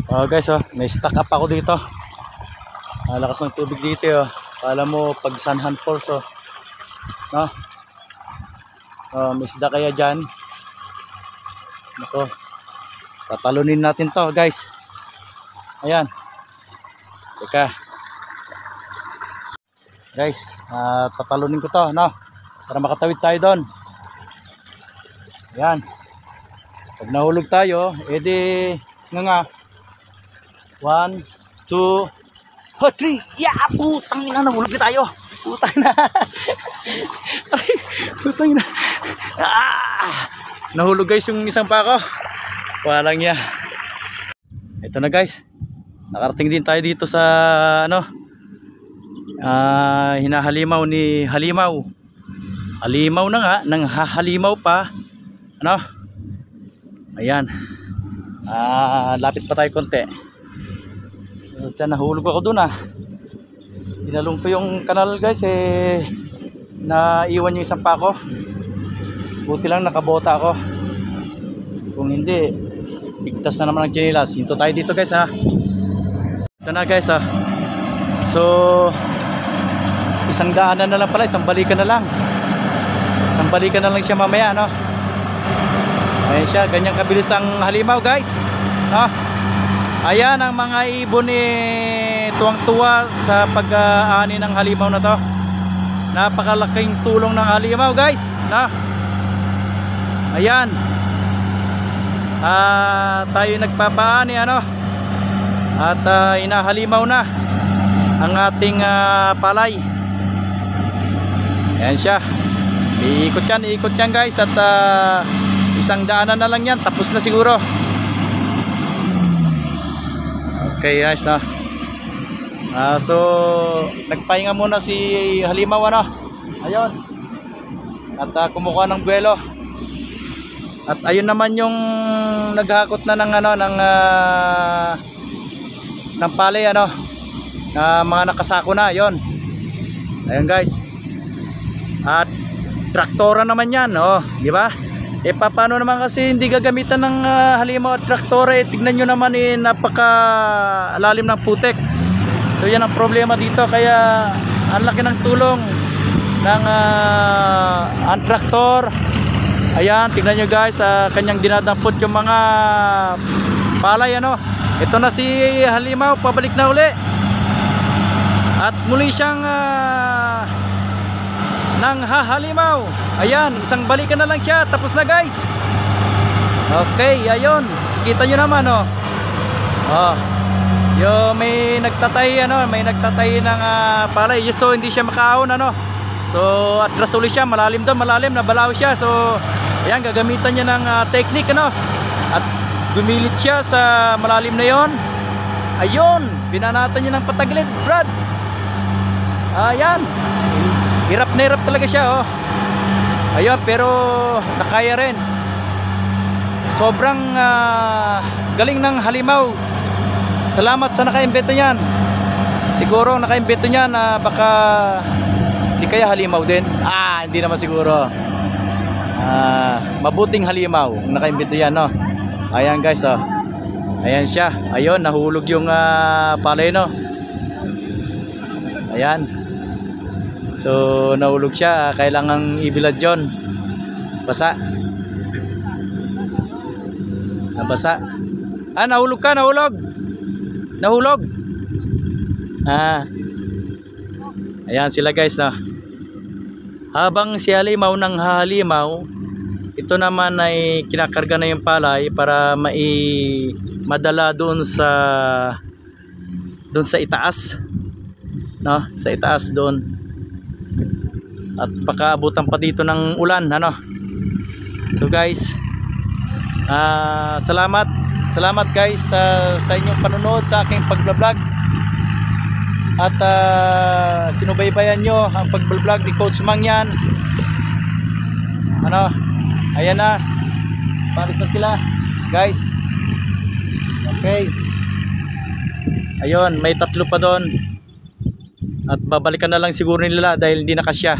Guys, may stock up ako dito. Lakas ng tubig dito, Kala mo pag Sanhan Falls, no? May isda kaya dyan. Ito, tatalunin natin to, guys. Ayan. Teka, guys, tatalunin ko to, no? Para makatawid tayo doon. Ayan. Pag nahulog tayo, edi nga 1, 2, 3. Yeah, putang ina, nahulog na tayo. Putang na. Putang na. Nahulog guys yung isang pako. Walang niya. Ito na guys. Nakarating din tayo dito sa hinahalimaw ni Halimaw. Halimaw na nga, nang hahalimaw pa. Ayan. Lapit pa tayo konti. Diyan nahulog ako dun Tinalong ko yung kanal guys, naiwan yung isang pako. Buti lang nakabota ako. Kung hindi, bigtas na naman ang chinelas. Hinto tayo dito guys Ito na guys So isang daanan na lang pala, isang balikan na lang. Isang balikan na lang siya mamaya, Ayan siya, ganyan kabilis ang halimaw guys, Ayan ang mga ibon tuwang-tuwa sa pag-aani ng halimaw na to. Napakalaking tulong ng halimaw guys, Ayan. Tayo nagpapaani at inahalimaw na ang ating palay. Ayan siya. Iikot yan guys at isang daanan na lang yan, tapos na siguro. Okay guys, so nagpahinga muna si Halimaw, ayun, at kumukuha ng buwelo. At ayun naman yung naghakot na ng ng palay, mga nakasako na, ayun. Ayun guys. At traktora naman yan, di ba? Paano naman kasi hindi gagamitan ng halimaw at traktora? Tignan nyo naman, napaka lalim ng putek. So yan ang problema dito, kaya ang laki ng tulong ng ang traktor. Ayan, tignan nyo guys, kanyang dinadampot yung mga palay, Ito na si Halimaw, pabalik na uli. At muli siyang nang hahalimaw. Ayan, isang balikan na lang siya, tapos na guys. Okay, ayun, kita nyo naman, may nagtatay, may nagtatay ng palay. So hindi siya makaahon, So atras ulit siya, malalim doon, malalim, nabalaw siya. So ayan, gagamitan niya ng technique, At gumilit siya sa malalim na yon. Ayun, binanatan niya ng patagilid, Brad. Ayan, hirap na hirap talaga siya, Ayun, pero nakaya rin. Sobrang galing ng halimaw. Salamat sa nakaimbento niyan. Siguro nakaimbento niyan baka di kaya halimaw din. Hindi naman siguro. Mabuting halimaw nakaimbento yan, Ayan guys, Ayan siya. Ayun, nahulog yung palay, Ayan. So nahulog siya, kailangang ibilad yun. Basa. Nabasa. Nahulog ka, nahulog. Ayan sila guys, Habang si Halimaw nang halimaw, ito naman ay kinakarga na yung palay para madala doon sa itaas, sa itaas doon. At pakaabutan pa dito ng ulan, So guys, salamat guys sa inyong panonood sa aking pagbablog. At sinubaybayan nyo ang pagbablog ni Coach Mang yan. Ayan na, palis na sila guys. Okay, ayun, may tatlo pa doon. At babalikan na lang siguro nila dahil hindi na kasya,